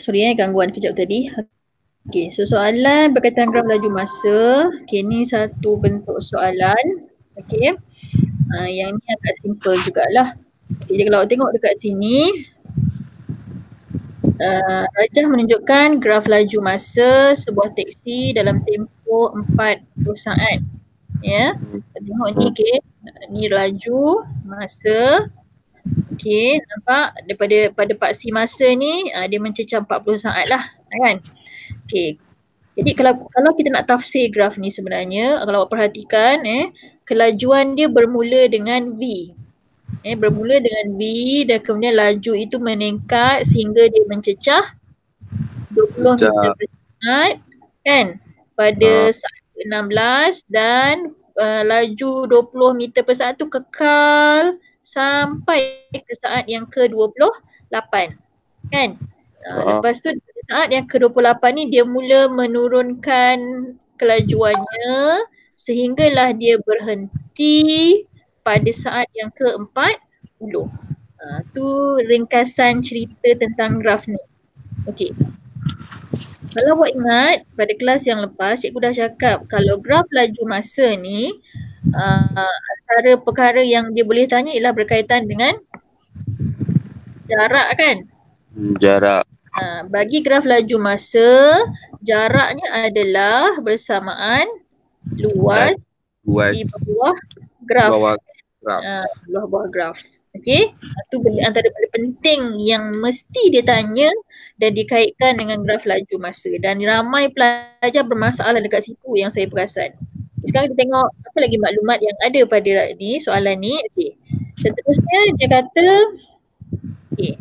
Sorry gangguan kejap tadi. Okey, so soalan berkaitan graf laju masa. Okey, ni satu bentuk soalan. Okey. Yang ni agak simple jugalah. Okay, jadi kalau tengok dekat sini, Rajah menunjukkan graf laju masa sebuah teksi dalam tempoh 40 saat. Ya. Tengok ni, okey. Ni laju masa. Okey, nampak pada paksi masa ni dia mencecah 40 saat lah, kan? Okey. Jadi kalau kita nak tafsir graf ni sebenarnya, kalau awak perhatikan kelajuan dia bermula dengan V. Bermula dengan V dan kemudian laju itu meningkat sehingga dia mencecah 20 meter per saat, kan? Pada saat ke-16 dan laju 20 meter per saat tu kekal sampai ke saat yang ke-28, kan? Lepas tu saat yang ke-28 ni dia mula menurunkan kelajuannya sehinggalah dia berhenti pada saat yang ke-40. Tu ringkasan cerita tentang graf ni. Okey. Kalau awak ingat pada kelas yang lepas cikgu dah cakap kalau graf laju masa ni antara perkara yang dia boleh tanya ialah berkaitan dengan jarak, kan? Jarak. Bagi graf laju masa, jaraknya adalah bersamaan luas di bawah graf. Bawah graf. Okey. Itu antara benda penting yang mesti dia tanya dan dikaitkan dengan graf laju masa. Dan ramai pelajar bermasalah dekat situ yang saya perasan. Sekarang kita tengok apa lagi maklumat yang ada pada ni soalan ni. Okey. Seterusnya dia kata okey.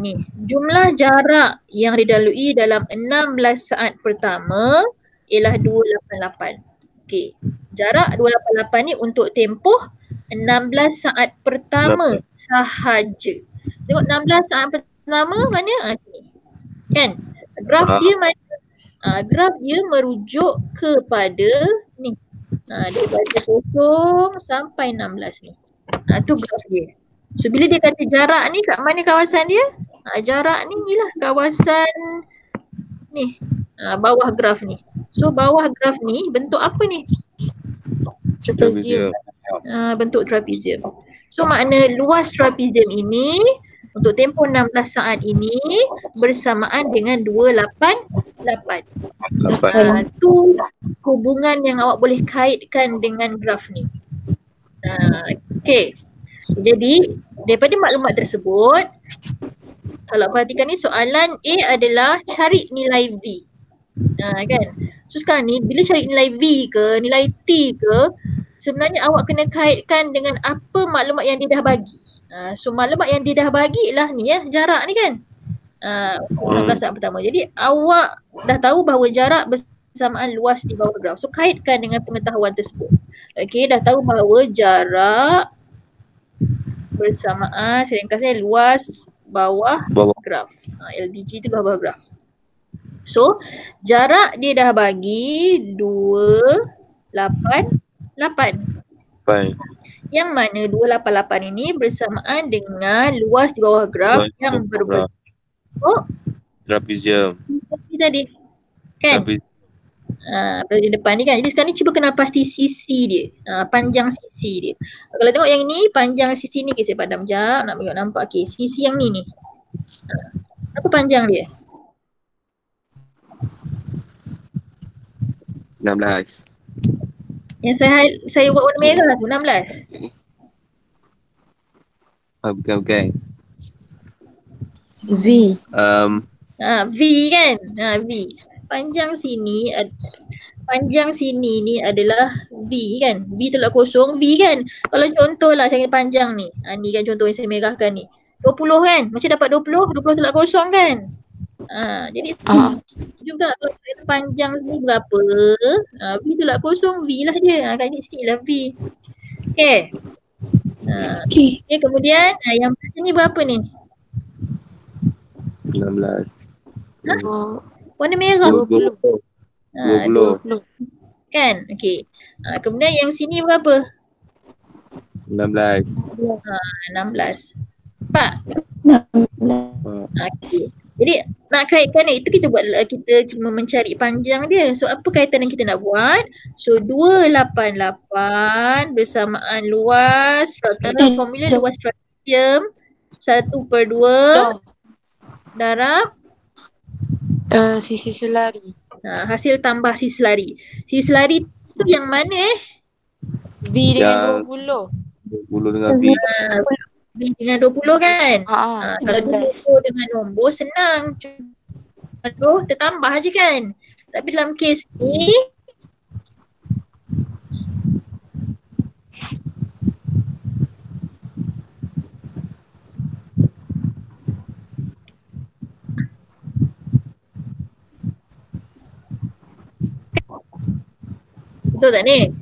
Ni jumlah jarak yang dilalui dalam 16 saat pertama ialah 288. Okey. Jarak 288 ni untuk tempoh 16 saat pertama sahaja. Tengok 16 saat pertama mana? Sini. Kan? Graf dia mana? Graf dia merujuk kepada ni. Daripada 0 sampai 16 ni. Tu graf dia. So bila dia kata jarak ni kat mana kawasan dia? Jarak ni lah kawasan ni. Bawah graf ni. So bawah graf ni bentuk apa ni? Trapezium. Bentuk trapezium. So makna luas trapezium ini untuk tempoh 16 saat ini bersamaan dengan 288. Tu hubungan yang awak boleh kaitkan dengan graf ni. Okey. Jadi daripada maklumat tersebut, kalau perhatikan ni soalan A adalah cari nilai V. Kan? So sekarang ni bila cari nilai V ke, nilai T ke, sebenarnya awak kena kaitkan dengan apa maklumat yang dia dah bagi. So maklumat yang dia dah bagi lah ni jarak ni, kan? 16 saat pertama. Jadi awak dah tahu bahawa jarak bersamaan luas di bawah graf. So kaitkan dengan pengetahuan tersebut. Okey, dah tahu bahawa jarak bersamaan ringkasnya luas bawah graf. LBG tu bawah graf. So jarak dia dah bagi 288. Yang mana 288 ini bersamaan dengan luas di bawah graf yang berbentuk trapezium. Tadi. Kan? Di depan ni, kan. Jadi sekarang ni cuba kenal pasti sisi dia. Panjang sisi dia. Kalau tengok yang ni panjang sisi ni, saya padam jap nak tengok nampak. Okey, sisi yang ni. Apa panjang dia? 16. Yang saya buat warna merah tu 16. Bukan. V. V, kan? V. Panjang sini ni adalah V, kan? V tolak kosong, V, kan? Kalau contohlah saya panjang ni. Ni kan contoh yang saya merahkan ni. 20, kan? Macam dapat 20 tolak kosong, kan? Jadi juga kalau kita panjang sini berapa? V tolak kosong, V lah dia. Kat sini lah V. Okay. Okay, kemudian yang sini berapa ni? 16. Warna merah. 20. Kan? Okey. Kemudian yang sini berapa? 16. 16. Nampak? Okey. Jadi nak kaitkan itu kita buat, kita cuma mencari panjang dia. So apa kaitan yang kita nak buat? So 288 bersamaan luas formula luas trapesium 1/2 darab Sisi selari. hasil tambah sisi selari. Sisi selari tu yang mana V dengan 20. 20 dengan V. V dengan 20 kan? Ha. Kalau 20 dengan nombor senang. Aduh, tertambah je kan? Tapi dalam kes ni betul tak ni?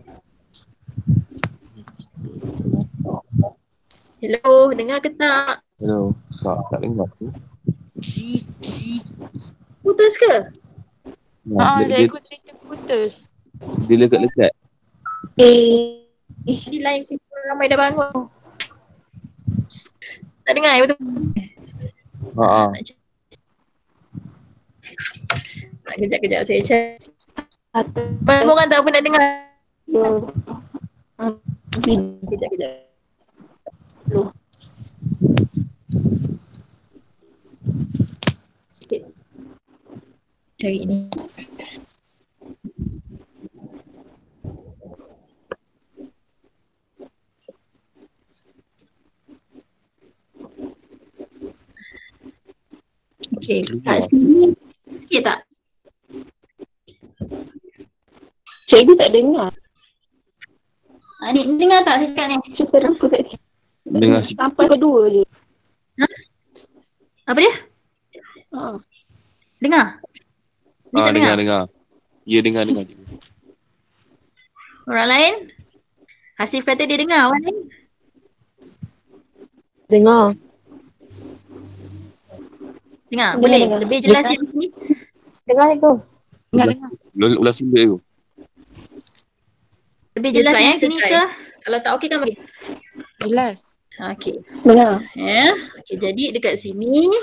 Hello, dengar ke tak? Hello. Tak dengar tu. Putus ke? Tak ikut cerita putus. Dia lekat-lekat. Jadi lain kita ramai dah bangun. Tak dengar betul? Ha. Kejap saya cek. Semua orang tak apa nak dengar. Kejap. Sikit. Cari ni. Okey, kat sini sikit tak? Cikgu tak dengar. Ni dengar tak saya cakap ni? Kita aku tak Dengar sikit. sampai kedua je. Apa dia? Dengar? Ni tak dengar? Dengar. Ya, dengar. Orang lain? Hasif kata dia dengar. Orang lain? Dengar. Dengar? Boleh? Dengar. Lebih jelas yang sini? Dengar cikgu. Dengar. Ulas balik tu. Lebih jelas yang sini ke? Kalau tak okey kan bagi. Jelas. Okey. Dengar. Ya. Okey, jadi dekat sini ni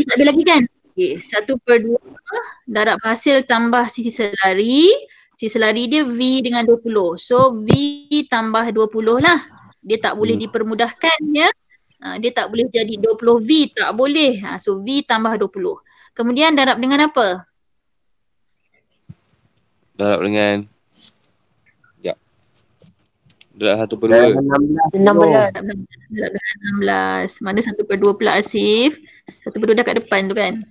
tak ada lagi kan? Okey, 1/2 darab hasil tambah sisi selari. Sisi selari dia V dengan 20. So V tambah 20 lah. Dia tak boleh dipermudahkan ya. Dia tak boleh jadi 20V, tak boleh. So V tambah 20. Kemudian darab dengan apa? Darab dengan darab 1/2. 16. Darab dengan 16. Mana 1/2 pula Asif? 1/2 dah kat depan tu kan?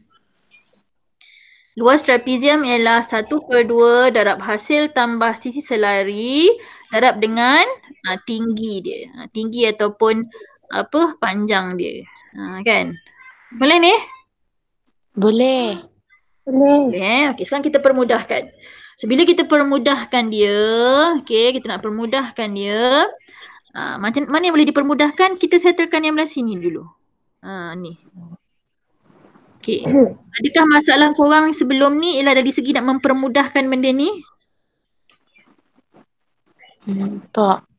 Luas trapesium ialah 1/2 darab hasil tambah sisi selari darab dengan tinggi dia. Tinggi ataupun apa panjang dia. Kan? Boleh ni? Boleh. Boleh. Okey, sekarang kita permudahkan. So bila kita permudahkan dia, okey, kita nak permudahkan dia. Macam mana yang boleh dipermudahkan? Kita settlekan yang belah sini dulu. Ni. Okey. Adakah masalah korang sebelum ni ialah dari segi nak mempermudahkan benda ni? Tak.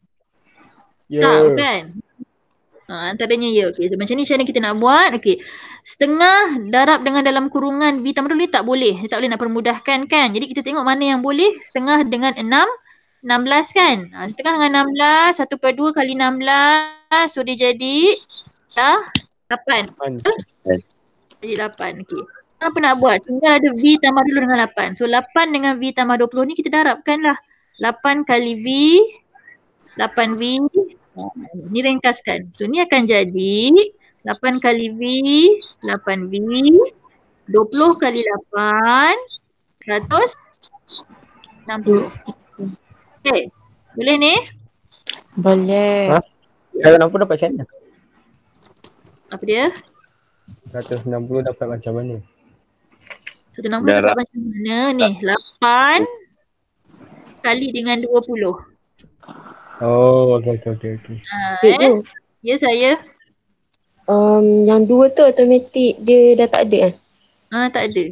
Tak kan? Antaranya ya. Okey, so macam ni cara kita nak buat. Okey. Setengah darab dengan dalam kurungan V tambah 2 ni tak boleh. Dia tak boleh nak permudahkan kan. Jadi kita tengok mana yang boleh. Setengah dengan 16 kan. Setengah dengan 16, 1/2 kali 16. So dia jadi 8. Jadi 8. Okey. Apa nak buat? Tinggal ada V tambah dulu dengan 8. So 8 dengan V tambah 20 ni kita darabkan lah. 8 kali V, 8V. Ni ringkaskan. So ni akan jadi 8 kali V, 8V, 20 kali 8, 160. Okay. Boleh ni? Boleh. Kalau nampak dapat macam mana? Apa dia? 160 dapat macam mana? 160 dapat macam mana ni? 8 kali dengan 20. Oh, okey. Cikgu. Ya saya. Yang dua tu automatik dia dah tak ada kan? Tak ada.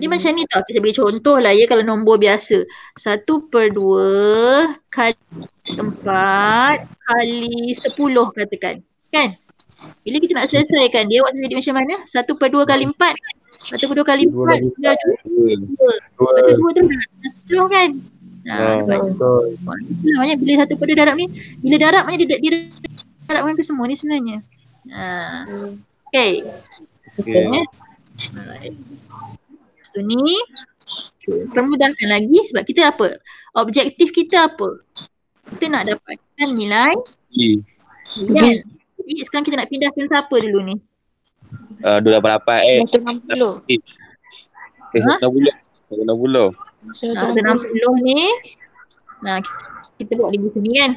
Dia macam ni tau. Saya beri contoh lah ya kalau nombor biasa. 1/2 kali 4 kali 10 katakan. Kan? Bila kita nak selesaikan dia, awak jadi macam mana? 1/2 kali 4. 1/2 kali 4 Dua kali dah 2. Lepas tu 2 terus dah 10 kan? Betul. Namanya bila 1/2 darab ni, bila darab maknanya dia darabkan ke semua ni sebenarnya. Okay. Okay. Alright. So ni permudahkan lagi sebab kita apa? Objektif kita apa? Kita nak dapatkan nilai kan? Jadi sekarang kita nak pindahkan siapa dulu ni? 288 160. 160 160 ni. Nah, kita buat lagi sini kan.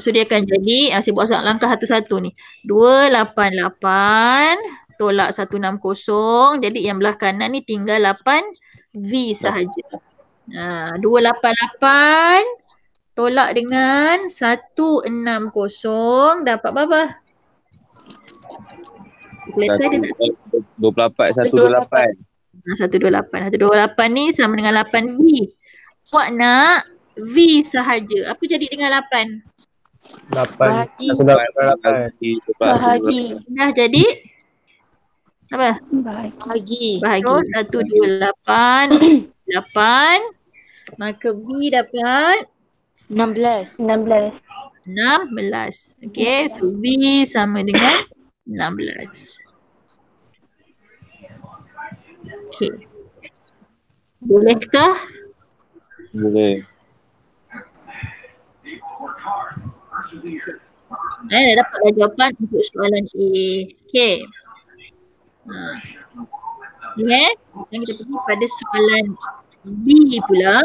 So dia akan jadi, saya buat langkah satu-satu ni. 288 tolak 160. Jadi yang belah kanan ni tinggal 8V sahaja. 288 tolak dengan 160 dapat berapa? Kalkulator dia tak? 28 128 128 ni sama dengan 8V. Awak nak V sahaja. Apa jadi dengan 8? 8. Bahagi. 188. Bahagi. Dah jadi apa? Bahagi. So 128 8 maka V dapat 16. 16. 16. Okay, so V sama dengan 16. Okay. Bolehkah? Boleh. Dah dapatlah jawapan untuk soalan A. Okay. Okay. Sekarang kita pergi pada soalan B pula.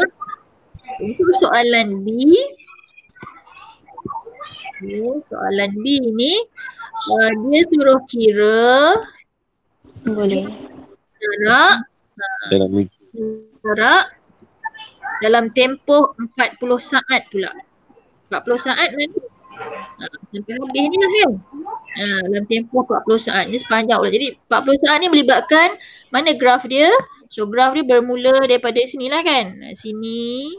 Untuk soalan B. Soalan B ni dia suruh kira Boleh. jarak dalam tempoh 40 saat pula. 40 saat nanti sampai habis ni lah kan. Dalam tempoh 40 saat ni sepanjang pula. Jadi 40 saat ni melibatkan mana graf dia? So graf dia bermula daripada sini lah kan. Sini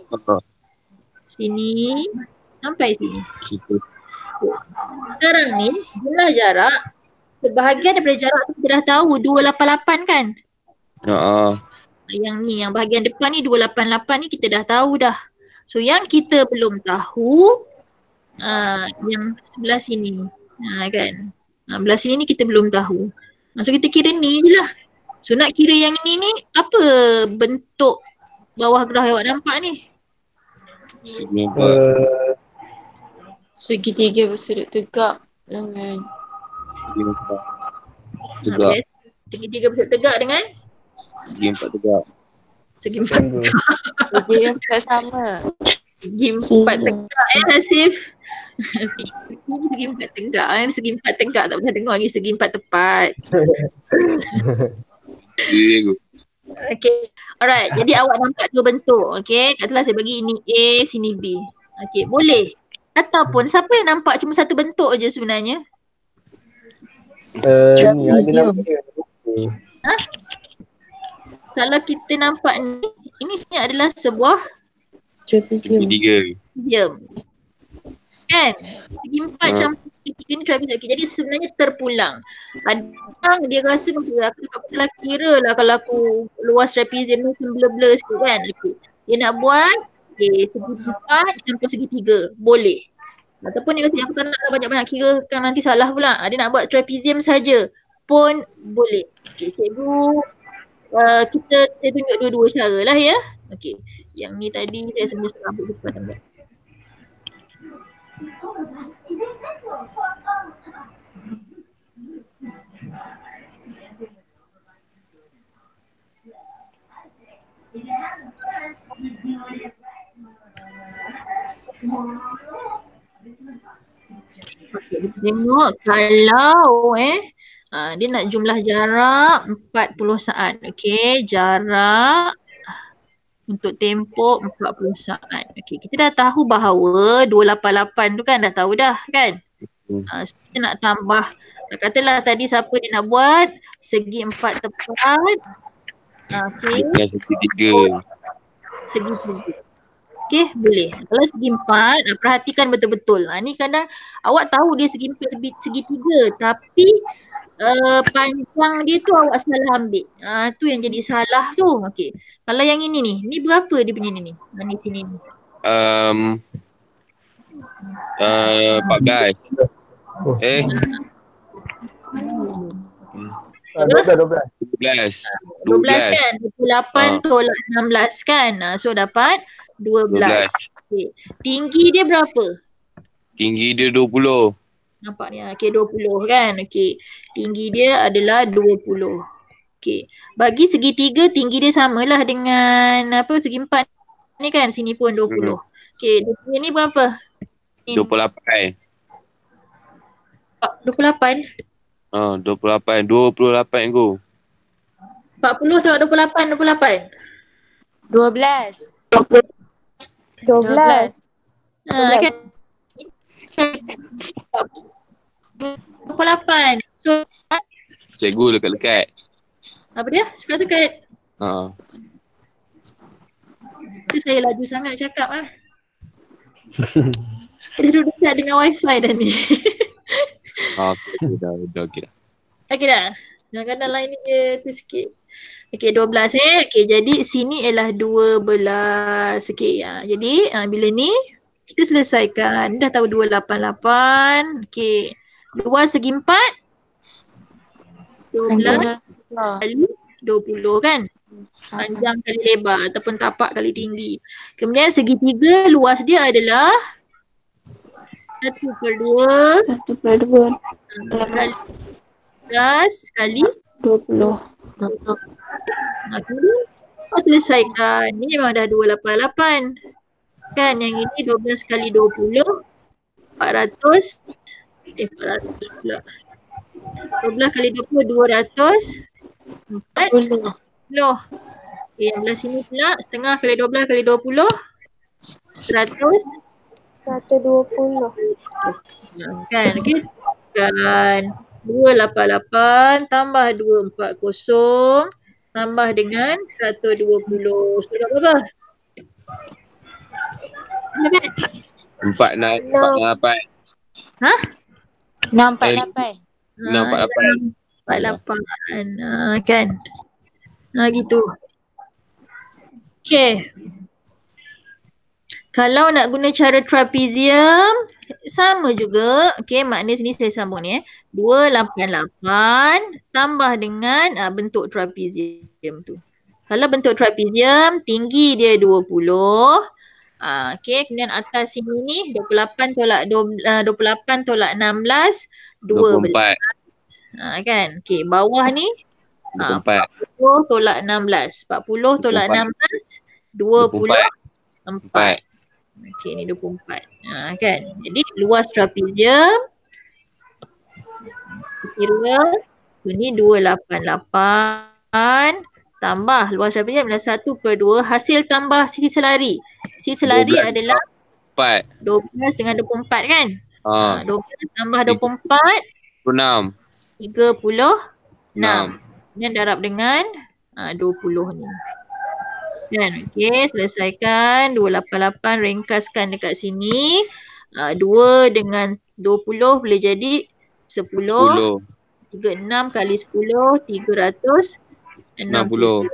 sampai sini. Sekarang ni jumlah jarak, sebahagian daripada jarak tu kita dah tahu 288 kan. Yang ni, yang bahagian depan ni 288 ni kita dah tahu dah. So yang kita belum tahu yang sebelah sini kan. Belah sini ni kita belum tahu. So kita kira ni je lah. So nak kira yang ni apa bentuk bawah graf yang awak nampak ni? Segitiga bersudut tegak dengan tegak. Segitiga bersudut tegak dengan Segi empat tegak. segi empat Segi empat sama. segi empat tegak Hasif. Segi empat tegak segi empat tegak tak pernah dengar lagi segi empat tepat. Okay, alright. Jadi awak nampak dua bentuk. Okay, kat atas saya bagi ini A, sini B. Okay, boleh. Ataupun siapa yang nampak cuma satu bentuk je sebenarnya? Ni ada nama dia. Kalau kita nampak ni, ini sebenarnya adalah sebuah Trapezium. diam. Kan? Segi empat campur segi tiga ni trapezium. Okay, jadi sebenarnya terpulang. Kadang dia rasa macam aku salah kira lah kalau aku luas trapezium ni blur-blur sikit kan. Okay. Dia nak buat segi empat campur segi tiga. Boleh. Ataupun dia rasa aku tak nak banyak-banyak kira kan nanti salah pula. Dia nak buat trapezium saja pun boleh. Okay, cikgu saya tunjuk dua-dua cara lah ya. Okay. Yang ni tadi saya sebenarnya rambut depan nampak. Tengok kalau dia nak jumlah jarak 40 saat. Okey, jarak untuk tempoh 40 saat. Okey, kita dah tahu bahawa 288 tu kan dah tahu dah kan. So kita nak tambah. Katalah tadi siapa dia nak buat segi 4 tepat. Okey. Segi tiga. Segi 3. Okey, boleh. Kalau segi empat, perhatikan betul-betul. Ni kadang awak tahu dia segi empat, segi tiga, tapi panjang dia tu awak salah ambil. Tu yang jadi salah tu. Okey. Kalau yang ini ni berapa dia punya ni? Ni sini ni. 14. Oh. 12. 12 kan? 28 tolak 16 kan? So dapat 12. 12. Okay. Tinggi dia berapa? Tinggi dia 20. Nampak ni. Okey, 20 kan? Okey. Tinggi dia adalah 20. Okey. Bagi segi tiga, tinggi dia samalah dengan segi empat ni kan? Sini pun 20. Okey, dia punya ni berapa? 28. 28? 28. 28 go. 40 tolak 28, 28. 12. 12. Kan? 28. So, Cikgu dekat-dekat. apa dia? Sekat-sekat. Tu saya laju sangat cakap lah. Dia duduk dekat dengan wifi dah ni. Okey dah. Okey dah. Okey dah. Kadang-kadang lain ni dia tu sikit. Okey, 12 Okey, jadi sini ialah 12. Okey, jadi bila ni kita selesaikan. Dah tahu 288. Okey. Luas segi 4. 12 kali 20 kan? Panjang kali lebar ataupun tapak kali tinggi. Kemudian segi 3 luas dia adalah 1/2 kali 11 kali 20. Kemudian selesaikan. Ni memang dah 288. Kan yang ini 12 kali 20 400 pula. 12 kali 20 200 40. Okay, yang belah sini pula setengah kali 12 kali 20 100 120. kan. Okay. Kan 288 tambah 240 tambah dengan 120. Sudah berapa? Berapa? 448. 648. 648. 48. Kan. Gitu. Okay. Kalau nak guna cara trapezium, sama juga. Okay, makna sini saya sambung ni 288 tambah dengan bentuk trapezium tu. Kalau bentuk trapezium, tinggi dia 20. Okay, kemudian atas sini ni 28 tolak 16, 12. Kan? Okay, bawah ni 24. 40 tolak 16. 40 tolak 16, 24. Okey, ni 24. Kan? Jadi luas trapezium kira ni 288 tambah luas trapezium adalah 1/2 hasil tambah sisi selari. Sisi selari 12. adalah 12 dengan 24 kan? 12 tambah 24 26. 36. Kemudian darab dengan 20 ni. Kan? Okey, selesaikan 288 ringkaskan dekat sini. 2 dengan 20 boleh jadi 10. 36 kali 10 360.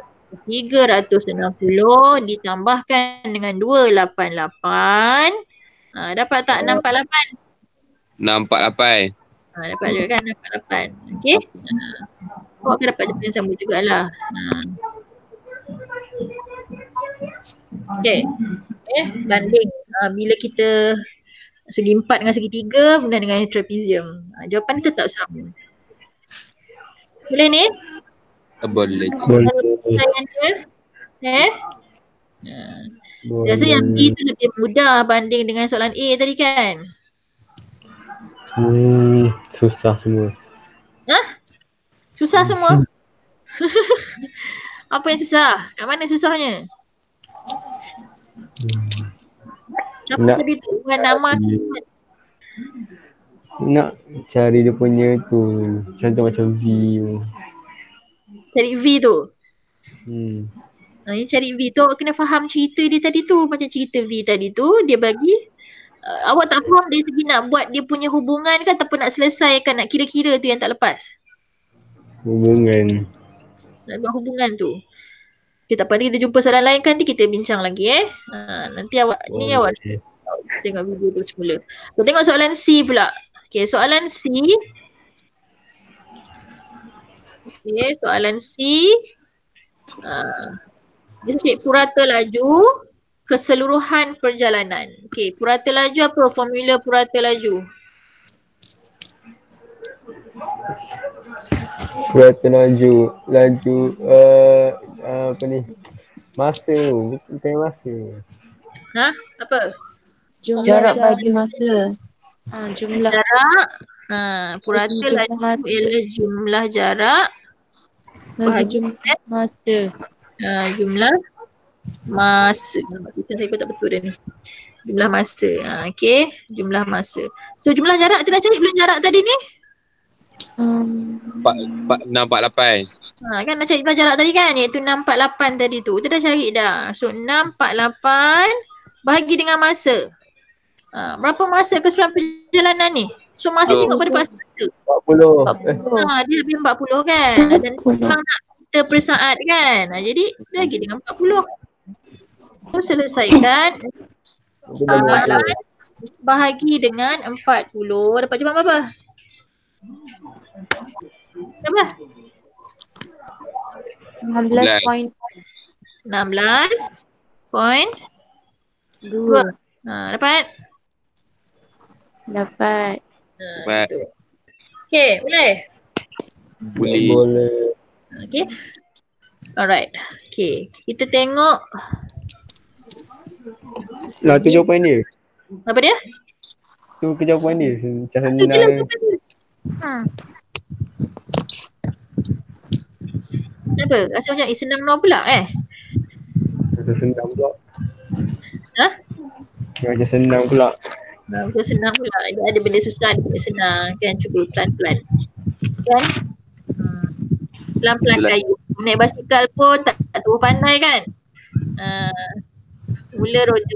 360 ditambahkan dengan 288. Dapat tak 648? 648. Dapat juga kan 648. Okey. Awak akan dapat jawapan sama jugalah. Okey. Banding bila kita segi 4 dengan segi 3 kemudian dengan trapezium. Jawapan tetap sama. Boleh ni? Boleh. Saya rasa yang B tu lebih mudah banding dengan soalan A tadi kan? Susah semua. Susah semua? Apa yang susah? Kat mana susahnya? Apa tadi tu? Bukan nama tu. Nak cari dia punya tu. Contoh macam V tu. Cari V tu? Ini cari V tu, awak kena faham cerita dia tadi tu. Macam cerita V tadi tu, dia bagi awak tak faham dari segi nak buat dia punya hubungan kan ataupun nak selesaikan, nak kira-kira tu yang tak lepas. Hubungan. Nak buat hubungan tu. Okay, tak apa, nanti kita jumpa soalan lain kan, nanti kita bincang lagi nanti awak, ni awak tengok video tu semula. Kita tengok soalan C pula. Okay, soalan C. Okay, soalan C. Dia cek purata laju keseluruhan perjalanan. Okay, purata laju apa? Formula purata laju. Purata laju. Apa ni? Masa tu. Bukan masa. Apa? Jarak bagi masa. Jumlah. Jarak. Purata laju ialah jumlah jarak Bagi jumlah masa. jumlah masa. Tulisan saya pun tak betul dah ni. Jumlah masa. Okay. Jumlah masa. So jumlah jarak kita dah cari belum jarak tadi ni? 648. Kan dah cari jarak tadi kan, iaitu 648 tadi tu. Kita dah cari dah. So 648 bahagi dengan masa. Berapa masa keseluruhan perjalanan ni? So masa tengok pada masa. 40. Dia lebih 40 kan. Dan memang nak meter per saat kan. Jadi bagi dengan 40. So selesaikan 4 bahagi dengan 40. Dapat jawab berapa? Berapa? 16 point 16.2. Dapat? Dapat. Itu. Okay, boleh? Boleh. Okay. Alright. Okay, kita tengok. Lah tu jawapan dia. Apa dia? Tu jawapan dia. Macam Tu je lah senang. jawapan dia. Kenapa? Rasa macam senang no pula Macam senang pula. Ha? Macam senang pula. Macam senang pula. Ada benda susah, ada benda senang kan. Cuba pelan-pelan. Kan? Pelan-pelan Itulah. kayu. Naik basikal pun tak tahu pandai kan. Mula roda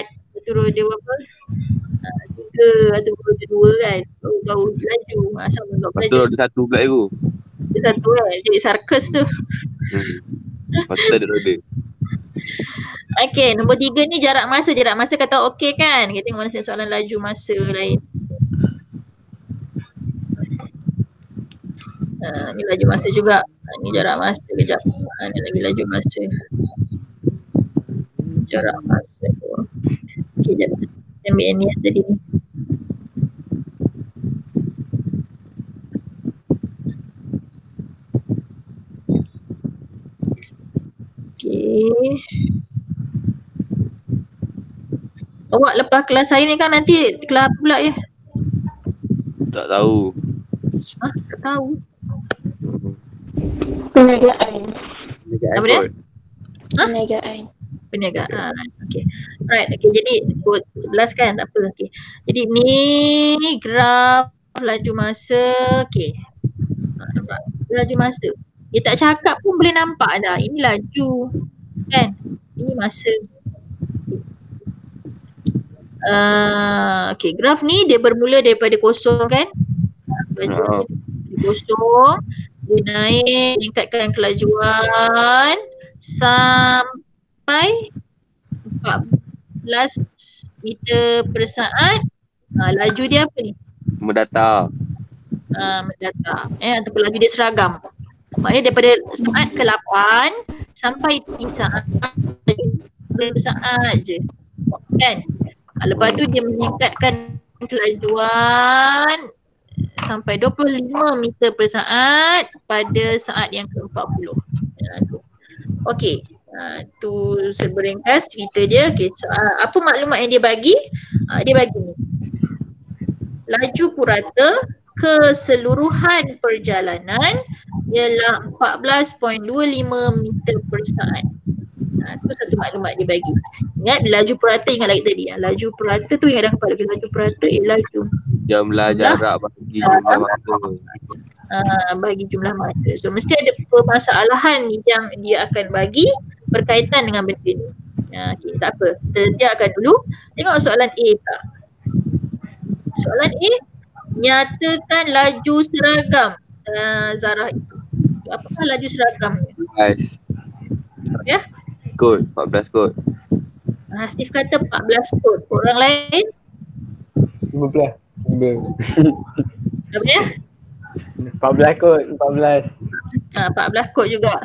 4. Lepas tu roda berapa? 3 atau roda 2 kan. Baru laju. Sama juga Lepas tu ada satu pula tu. Dia satu kan. Jadi sarkas tu. Lepas tu ada roda. Okay, nombor 3 ni jarak masa. Jarak masa kata okey kan. Kita tengok mana soalan laju masa lain. Ni laju masa juga. Ni jarak masa kejap. Ni lagi laju masa. Jarak masa. Okay, jap. Kita ambil yang ni yang tadi ni. Okay. Awak lepas kelas saya ni kan nanti kelas apa pula ya? Tak tahu. Tak tahu. Perniagaan. Apa dia? Perniagaan. Perniagaan. Okay. Alright. Okay. Jadi kod 11 kan? Tak apa. Okay. Jadi ni graf laju masa. Okay. Nampak? Laju masa. Dia tak cakap pun boleh nampak dah. Ini laju. Kan? Ini masa. Okay. Graf ni dia bermula daripada kosong kan? Laju kosong. Dia naik, meningkatkan kelajuan sampai 14 meter per saat. Laju dia apa ni? Mendatar. Mendatar. Ataupun laju dia seragam. Maknanya daripada saat ke-8 sampai 3 saat per saat je. Kan? Lepas tu dia meningkatkan kelajuan sampai 25 meter per saat pada saat yang ke-40. Okey. Tu seberingkas cerita dia. Okay. So, apa maklumat yang dia bagi? Dia bagi ni. Laju purata keseluruhan perjalanan ialah 14.25 meter per saat. Itu satu maklumat dia bagi. Ingat laju purata, ingat lagi tadi. Laju purata tu ingat dalam kepala. Laju purata ialah Jumlah jarak bagi jumlah masa. Bagi jumlah masa. So mesti ada permasalahan yang dia akan bagi berkaitan dengan benda ni. Okay, tak apa. Kita biarkan dulu. Tengok soalan A pula. Soalan A, nyatakan laju seragam Zarah itu. Apakah laju seragamnya? 14 Ya? kot, 14 kot. Steve kata 14 kot. Orang lain? 15. Apa dia? 14 kot, 14. 14 kot juga.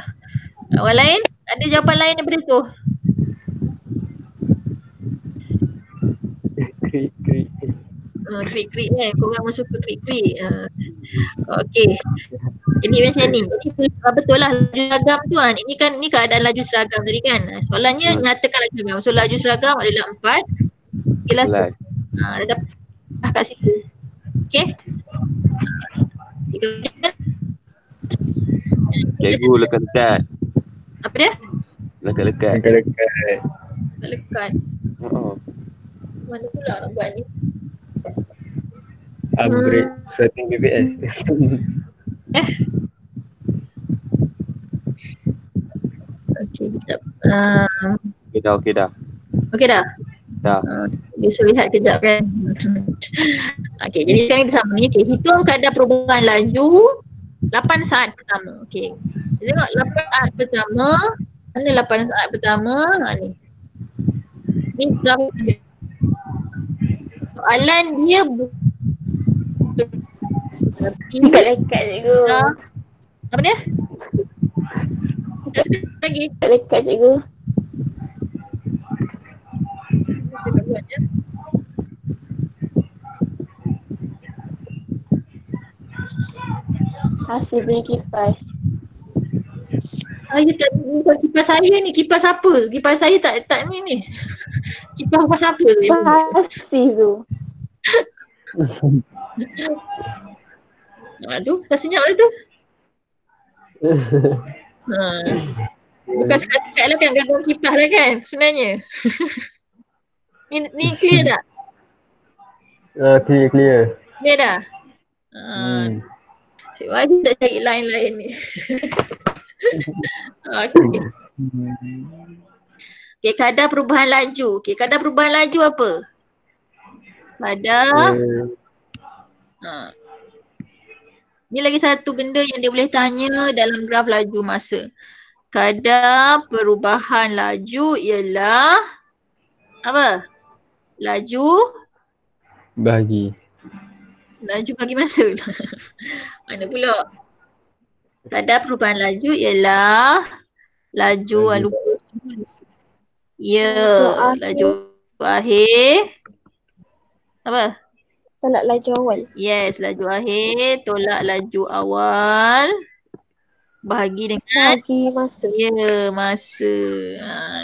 Orang lain? Ada jawapan lain daripada tu? Krik-krik. Krik-krik kan. Korang suka krik-krik. Okey. Jadi macam ni. Jadi betul lah laju seragam tu kan. Ini keadaan laju seragam tadi kan. Soalannya nyatakan laju seragam. So laju seragam adalah 4. Okeylah tu. Dah dapat kat situ. Okey. Cikgu lekat-lekat. Apa dia? Lekat-lekat. Dekat-dekat. Lekat. Mana pula nak buat ni? Upgrade setting BBS. Okey, sekejap. Okey dah. Okey dah? Dah. Dia suruh lihat kejap kan. Okey, jadi sekarang kita sama ni. Okey, hitung kadar perubahan laju 8 saat pertama. Okey. Kita tengok 8 saat pertama. Mana 8 saat pertama? Ni. Ni berapa dia? Soalan dia Lekat-lekat cikgu. apa dia? Sekali lagi. Lekat-lekat cikgu. Saya buat je. Hasil beli kipas. Saya tak bukan kipas saya ni. Kipas apa? Kipas saya tak ni. Kipas apa tu? Hasil tu. Tu dah senyap dah tu. Bukan sekat-sekat lah kan gangguan kipas lah kan sebenarnya. ni clear tak? Clear. Clear dah? Cik wajib tak cari lain-lain ni. Okay. Okay, kadar perubahan laju. Okay, kadar perubahan laju apa? Kadar ni lagi satu benda yang dia boleh tanya dalam graf laju masa. Kadar perubahan laju ialah apa? Laju Bahagi bagi masa. Mana pula? Kadar perubahan laju ialah laju lupa. Ya, laju akhir. Apa? Tolak laju awal. Yes, laju akhir tolak laju awal bahagi dengan Bagi masa. ya masa.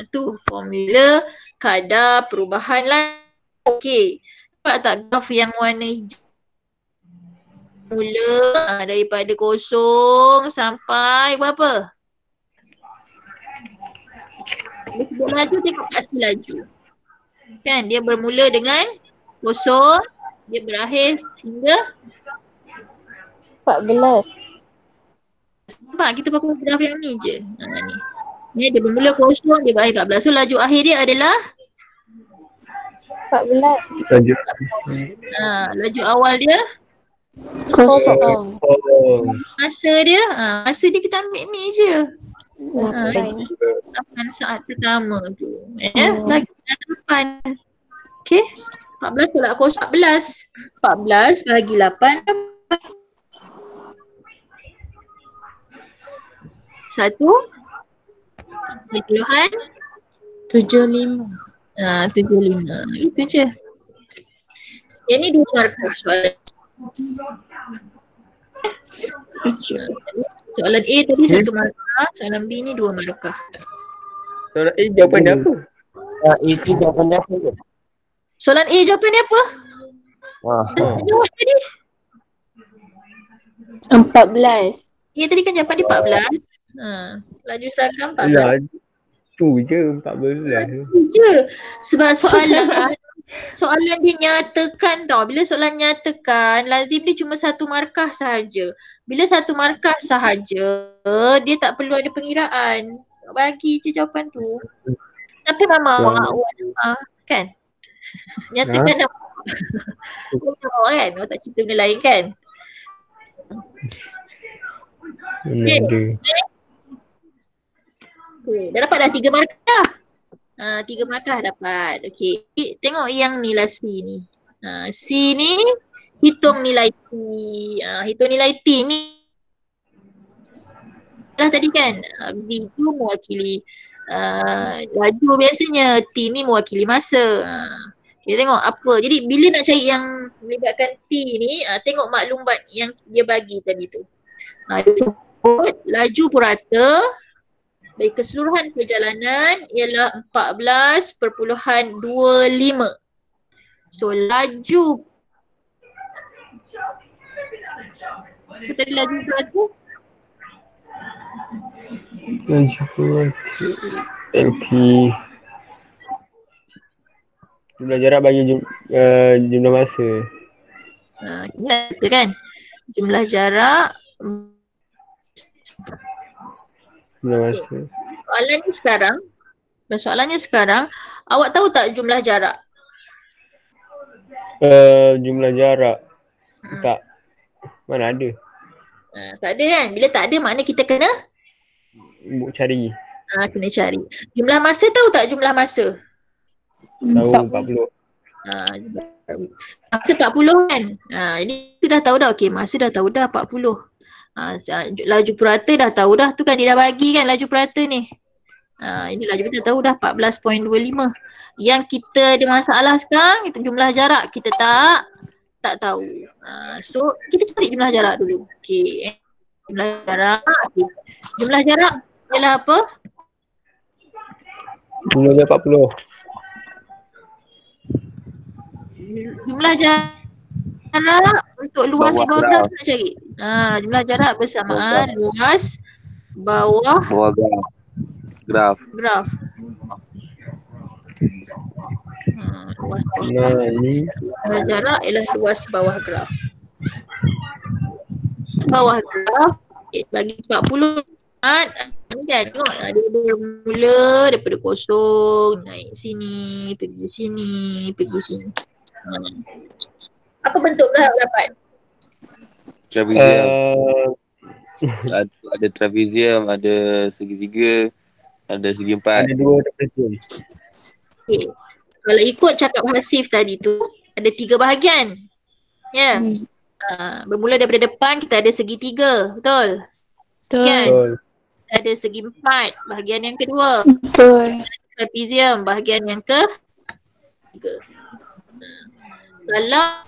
Tu formula kadar perubahan laju. Okey. Nampak tak graf yang warna hijau? Mula daripada kosong sampai berapa? Dia sebut laju, tengok kat sini laju. Kan dia bermula dengan kosong, dia berakhir hingga 14. nampak kita pakai graf yang ni je. Ni. Ni dia bermula kosong, dia berakhir 14. So laju akhir dia adalah 14. laju awal dia, Kosong. masa dia kita ambil ni je. 8 saat pertama tu. Lagi 8. Okey. 14 tolak kosong 14. 14 bagi 8. 1 puluhan 75. 75. Itu je. Yang ni 2 markah soalan. Soalan A tadi 1 markah, soalan B ni 2 markah. Soalan A jawapan dia apa? Itu jawapan dia apa? Soalan A jawapan dia apa? Jawab tadi. 14. A tadi kan jawapan dia 14. Laju seragam 14. Lah, tu je 14. Itu je. Sebab soalan dia nyatakan tau. Bila soalan nyatakan, lazim dia cuma 1 markah sahaja. Bila 1 markah sahaja, dia tak perlu ada pengiraan. bagi je jawapan tu. Tapi nama awak kan? Nyatakan nama awak kan? Awak tak cerita benda lain kan? Mana ada. Okay. Dah dapat dah 3 markah. 3 markah dapat. Okey. Tengok yang nilai C ni. C ni hitung nilai T. Hitung nilai T ni dah tadi kan. B tu mewakili laju biasanya. T ni mewakili masa. Kita tengok apa. Jadi bila nak cari yang melibatkan T ni, tengok maklumat yang dia bagi tadi tu. Dia sebut laju purata dari keseluruhan perjalanan ialah 14.25. So laju apa tadi laju purata? Laju purata LP. Jumlah jarak bagi jumlah masa. Kita kan jumlah jarak. Jumlah masa. Soalannya sekarang, awak tahu tak jumlah jarak? Jumlah jarak. Tak. Mana ada. Tak ada kan? Bila tak ada maknanya kita kena Cari. kena cari. Jumlah masa, tahu tak jumlah masa? Tahu 40. Masa 40 kan? Jadi kita dah tahu dah. Okey, masa dah tahu dah 40. Laju purata dah tahu dah. Tu kan dia dah bagi kan laju purata ni. Ini laju purata tahu dah 14.25. Yang kita ada masalah sekarang itu jumlah jarak kita tak tahu. So kita cari jumlah jarak dulu. Okey. Jumlah jarak. Okay. Jumlah jarak ialah apa? Jumlah 40. Jumlah jarak untuk luas di bawah graf nak cari. Jumlah jarak bersamaan luas bawah graf. Luas Ni jumlah jarak ialah luas bawah graf. Bawah graf bagi 40 ni kan tengok dia bermula daripada kosong naik sini, pergi sini. Apa bentuk graf dapat? Trapezium. Ada trapezium, ada segitiga, ada segi empat. ada 2 trapezium. Okay. Kalau ikut cakap Hasif tadi tu ada 3 bahagian. Ya. Bermula daripada depan kita ada segitiga, betul? Kan? Betul. Ada segi 4, bahagian yang kedua. Betul. Trapezium, bahagian yang ketiga. Kalau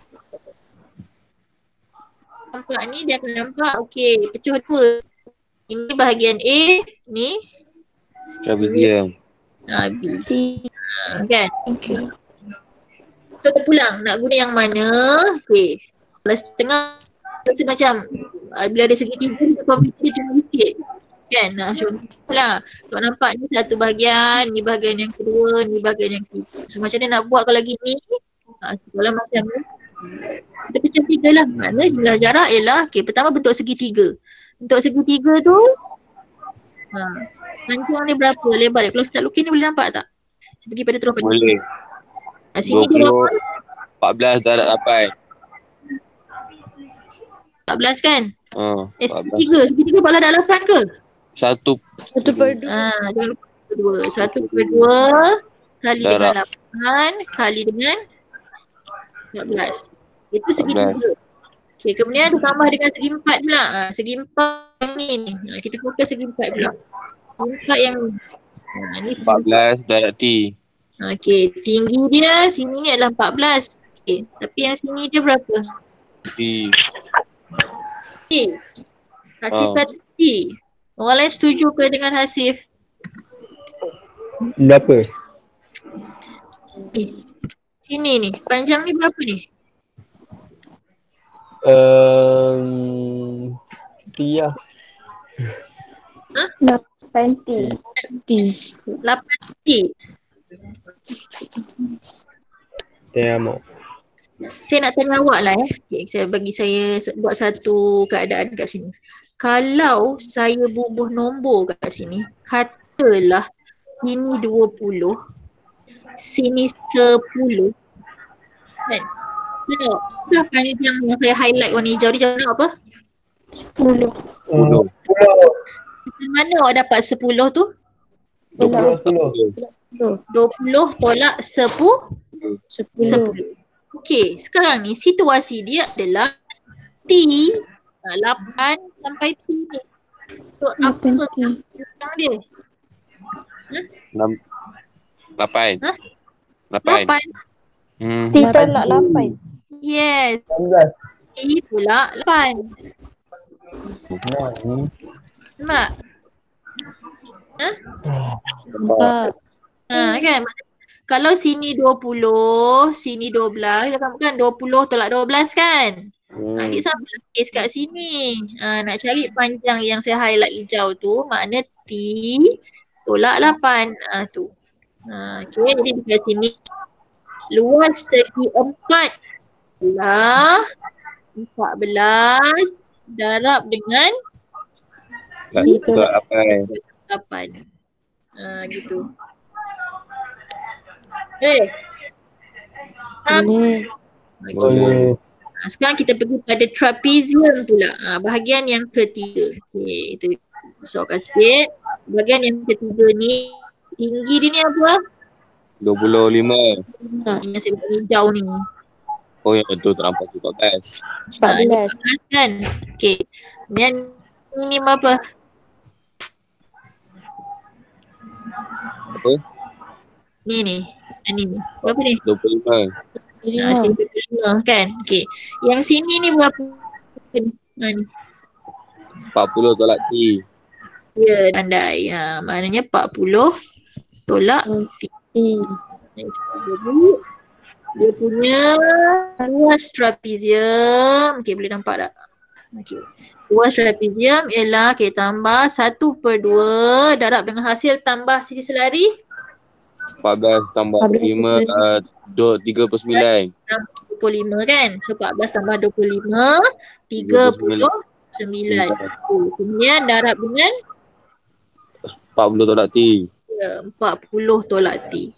nampak ni dia akan nampak okey, pecah 2. Ini bahagian A, ni Trapezium. B. Kan? Okay. So terpulang nak guna yang mana? Okey. Kalau setengah rasa macam bila ada segitiga probability dia cuma sikit. Kan? Contohlah. So nampak ni satu bahagian, ni bahagian yang kedua, ni bahagian yang ketiga. So macam mana nak buat kalau gini? Kalau macam ni kita pecah 3 lah. Maknanya jumlah jarak ialah pertama bentuk segitiga. Bentuk segitiga tu panjang dia berapa, lebar dia. Kalau start lukis ni boleh nampak tak? Saya pergi pada terus Boleh. sini dia berapa? 14 darab 8. 14 kan? 14. Segitiga kalau dah 8 ke? 1 Jangan lupa 2. 1/2 kali dengan 8 kali dengan 14. Itu segitiga. Okay, kemudian ada tambah dengan segi 4 pula. Segi 4 ni. Kita fokus segi 4 pula. Segi 4 yang ni 14 darab T. Okay, tinggi dia sini ni adalah 14. Okay, tapi yang sini dia berapa? T. T. Hasif kata T. Orang lain setuju ke dengan Hasif? Berapa? Sini ni, panjang ni berapa ni? T lah. 8T. 8T. Tengok. Saya nak tanya awak lah saya buat satu keadaan kat sini. Kalau saya bubuh nombor kat sini, katalah sini 20, sini 10, kan? Tengok, dah panjang yang saya highlight warna hijau ni, jawab apa? 10. 10. Di mana awak dapat 10 tu? 20 tolak 10. 10. Okey, sekarang ni situasi dia adalah T 8 sampai T ni. So apa belakang dia? 8. Ha? 8. 8. T tolak 8. Yes, 19. T tolak 8. Nampak? Ha? Kan? Kalau sini 20, sini 12, kita kan 20 tolak 12 kan? Dia sama kes kat sini. Nak cari panjang yang saya highlight hijau tu, makna T tolak 8. Tu. Okay, jadi dekat sini luas segi 4 lah 14 darab dengan 8. Gitu. Boleh. Sekarang kita pergi pada trapezium pula. Bahagian yang ketiga. Okey, itu besarkan sikit. Bahagian yang ketiga ni, tinggi dia ni apa? 25. Yang saya buat hijau ni. Oh yang betul tak nampak tu 14. 14. Kan? Okey. Kemudian ni apa? Apa? Ni. Ni. Berapa ni? 25. 25 kan? Okey. Yang sini ni berapa? Ni. 40 tolak T. Ya, pandai. Maknanya 40 tolak T. Dia punya luas trapezium. Okey, boleh nampak tak? Okey. Luas trapezium ialah tambah 1/2 darab dengan hasil tambah sisi selari 14 tambah 5 39. 25 kan? So 14 tambah 25 39. Kemudian darab dengan 40 tolak T. 40 tolak T.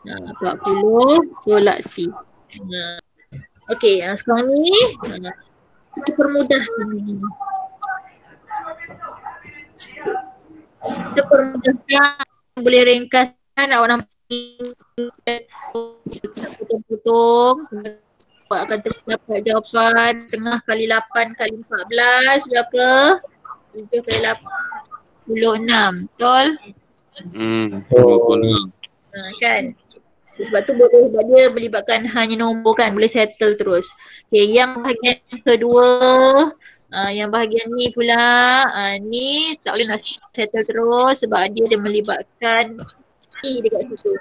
40 tolak T. Okey, sekarang ni kita permudahkan ni. Kita permudahkan, boleh ringkaskan awak nampak potong-potong. Awak akan dapat jawapan tengah kali 8 kali 14 berapa? 7 kali 8 26. Betul? 26. Kan? Sebab tu boleh, sebab dia melibatkan hanya nombor kan, boleh settle terus. Okay, yang bahagian kedua, yang bahagian ni pula, ni tak boleh nak settle terus sebab dia melibatkan T dekat situ.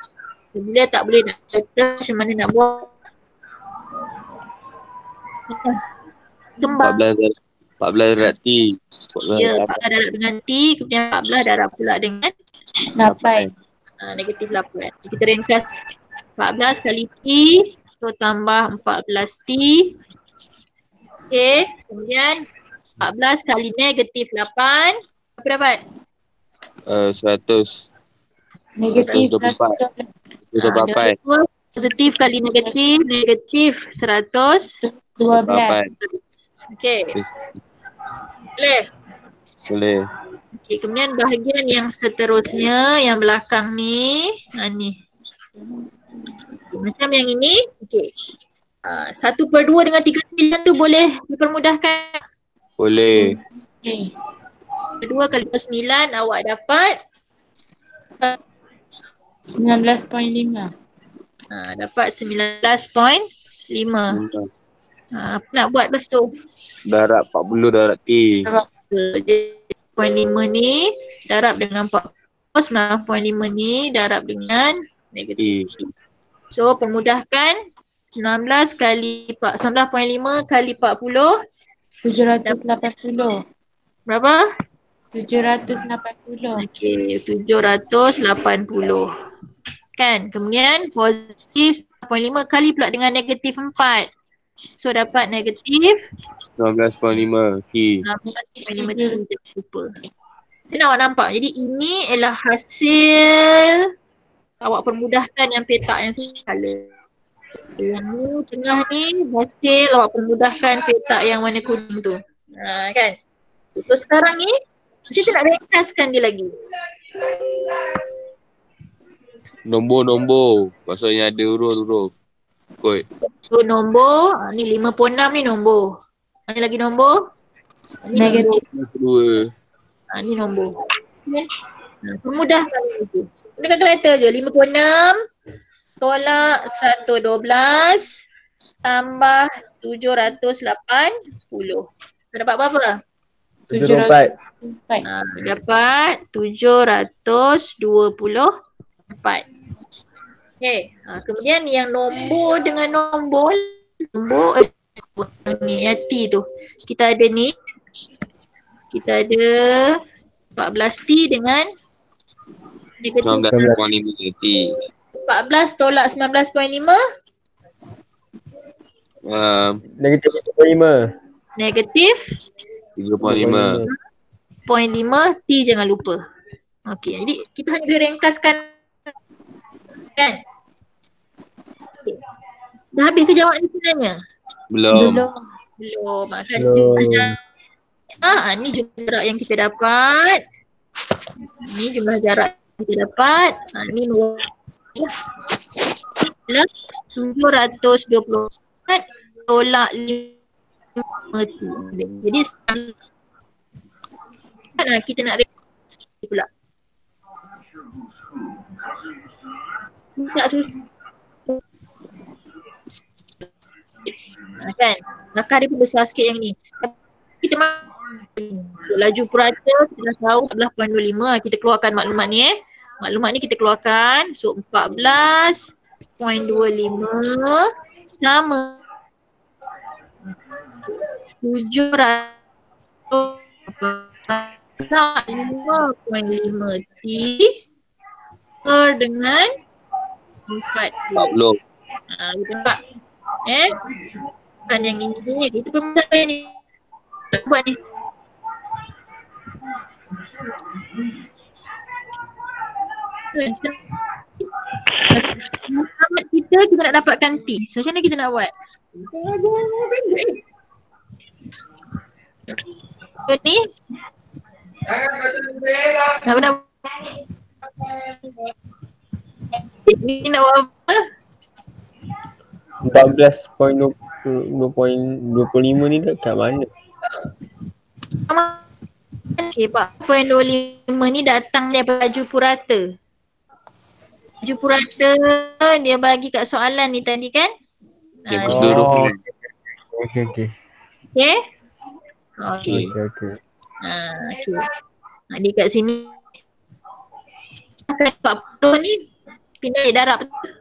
Bila tak boleh nak settle, macam mana nak buat? Kembang. 14 darab T. Ya, 14 darab dengan T, kemudian 14 darab pula dengan 8. Negatif 8. Kita ringkas 14 kali T, so tambah 14 T. Okay, kemudian 14 kali negatif 8, apa dapat? 100. Negatif 124. Positif kali negatif 112. 12. Okay. Boleh? Boleh. Okay, kemudian bahagian yang seterusnya, yang belakang ni, ni. Macam yang ini, okay. 1/2 dengan 39 tu boleh dipermudahkan? Boleh. 2 kali 9 awak dapat 19.5. dapat 19.5. Apa nak buat lepas tu? Darab 40 darab T. Jadi 0.5 ni darab dengan 40, 9.5 ni darab dengan negatif T. So permudahkan 19 kali 19.5 kali 40 780. berapa? 780. Okey, 780. Kan? Kemudian positif kali pula dengan negatif 4. So dapat negatif 19.5 T. 16.5 T. Jangan lupa. Saya nak awak nampak. Jadi ini ialah hasil awak permudahkan yang petak yang skala. Yang ni tengah ni hasil awak permudahkan petak yang warna kuning tu. Kan? So sekarang ni macam tu nak ringkaskan dia lagi. Nombor-nombor. Maksudnya ada huruf-huruf. Kot. So nombor, ni 5.6 ni nombor. Ni lagi nombor. Ni Negatif. Kedua. Ni nombor. Okay. Permudahkan itu. Dekat kalkulator je. 5.6 tolak 112 tambah 780. So dapat berapa? 74. Dapat 724. Okay. Kemudian yang nombor dengan nombor ni T tu. Kita ada ni. Kita ada 14T dengan negatif 19.5 T. 14 tolak 19.5 Negatif 5. negatif 3.5. 0.5 T jangan lupa. Okey, jadi kita hanya boleh ringkaskan kan? Okay. Dah habis ke jawab ni sebenarnya? Belum. Belum. Kan Belum. ni jumlah jarak yang kita dapat. Ni jumlah jarak yang kita dapat. Ni 724 tolak 5 T. Jadi kita nak pula. Tak susah. Kan? Akar dia pun besar sikit yang ni. Kita laju purata kita dah tahu 14.25. Kita keluarkan maklumat ni Maklumat ni kita keluarkan. So 14.25 sama 705.5 T dengan 4. 40. Kita nampak. Bukan yang ini. Kita permudahkan ni. Buat ni. Kita nak dapatkan T. So macam mana kita nak buat? So ni. Apa nak? Ni nak buat apa? 14.25 ni dekat mana? Okay, 4.25 ni datang daripada laju purata. Laju purata dia bagi kat soalan ni tadi kan? Cikgu seluruh. Okey. Okay? Okey. Okey. Dia kat sini. 40 ni pindah darab betul.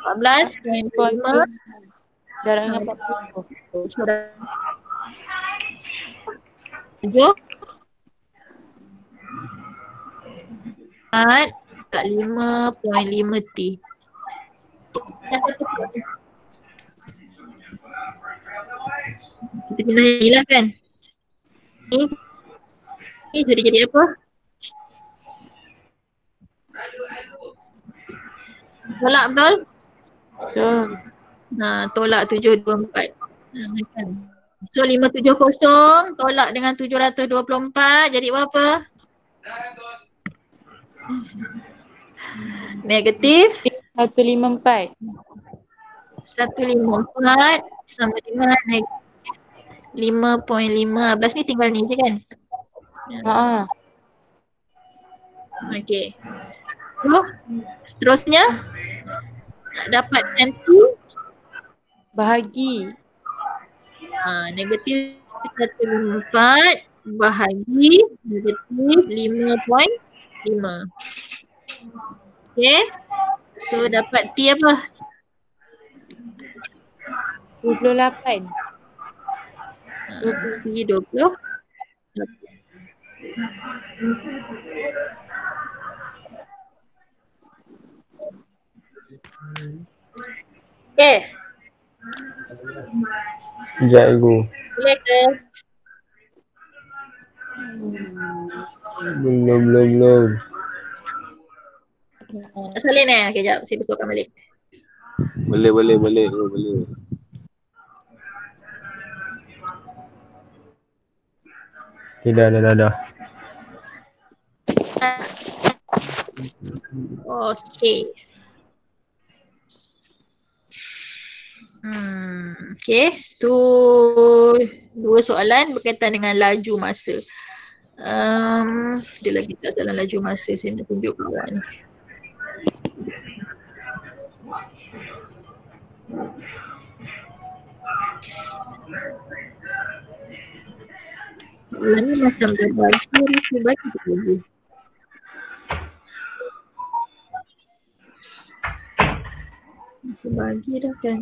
14.5 Darab dengan 40. 7 4 kat 5.5 T. Kita pindah yang ni lah kan. Ni jadi apa? Tolak betul? Tolak 724. Kan. So 570 tolak dengan 724 jadi berapa? Negatif 154. 154 sama dengan negatif 5.15 ni tinggal ni je kan? Okey. So seterusnya nak dapatkan tu Bahagi. Negatif 154 bahagi negatif 5.5. Okay. So dapat T apa? 28. T 20. Okay. Sekejap Ibu. Boleh ke? Belum. Nak salin Okay, jap. Saya betulkan balik. Boleh. Oh, boleh. Okay, dah. Okay. Okay. Tu dua soalan berkaitan dengan laju masa. Dia lagi tak dalam laju masa. Saya nak tunjuk pula ni. Soalan ni macam dah bagi tu lagi. Bagi dah kan.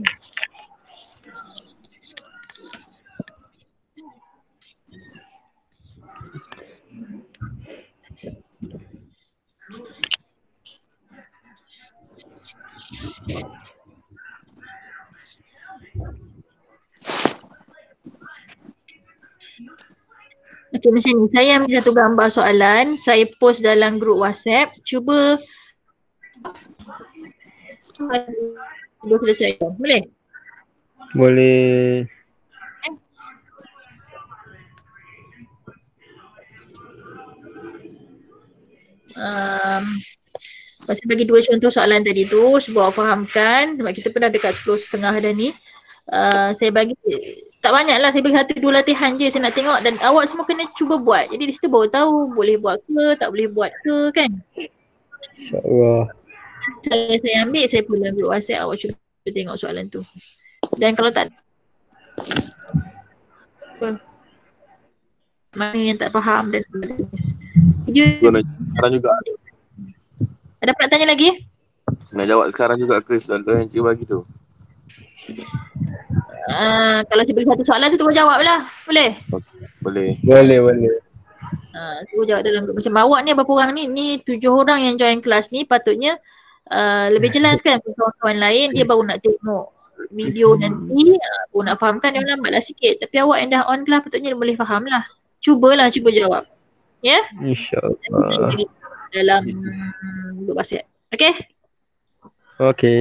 Okey, macam ni. Saya ambil satu gambar soalan. Saya post dalam grup WhatsApp. Cuba dua selesai. Boleh? Boleh. Saya bagi dua contoh soalan tadi tu. Cuba awak fahamkan. Sebab kita pernah dekat 10.30 dah ni. Saya bagi tak banyak lah, saya bagi satu dua latihan je saya nak tengok dan awak semua kena cuba buat. Jadi di situ baru tahu boleh buat ke, tak boleh buat ke kan. InsyaAllah. Saya ambil, saya pun dalam grup WhatsApp, awak cuba tengok soalan tu. Dan kalau tak mana yang tak faham dan sebagainya. Sekarang juga. Ada nak tanya lagi? Nak jawab sekarang juga ke soalan yang cikgu bagi tu? Kalau saya bagi satu soalan tu tunggu jawab lah. Boleh? Boleh. Tunggu jawab dalam grup. Macam awak ni berapa orang ni? Ni 7 orang yang join kelas ni. Patutnya lebih jelas kan. Kawan-kawan lain dia baru nak tengok video nanti. Baru nak fahamkan dia lambat lah sikit. Tapi awak yang dah on kelas patutnya boleh faham lah. Cuba jawab. Ya? InsyaAllah. Dalam grup WhatsApp. Okay? Okay.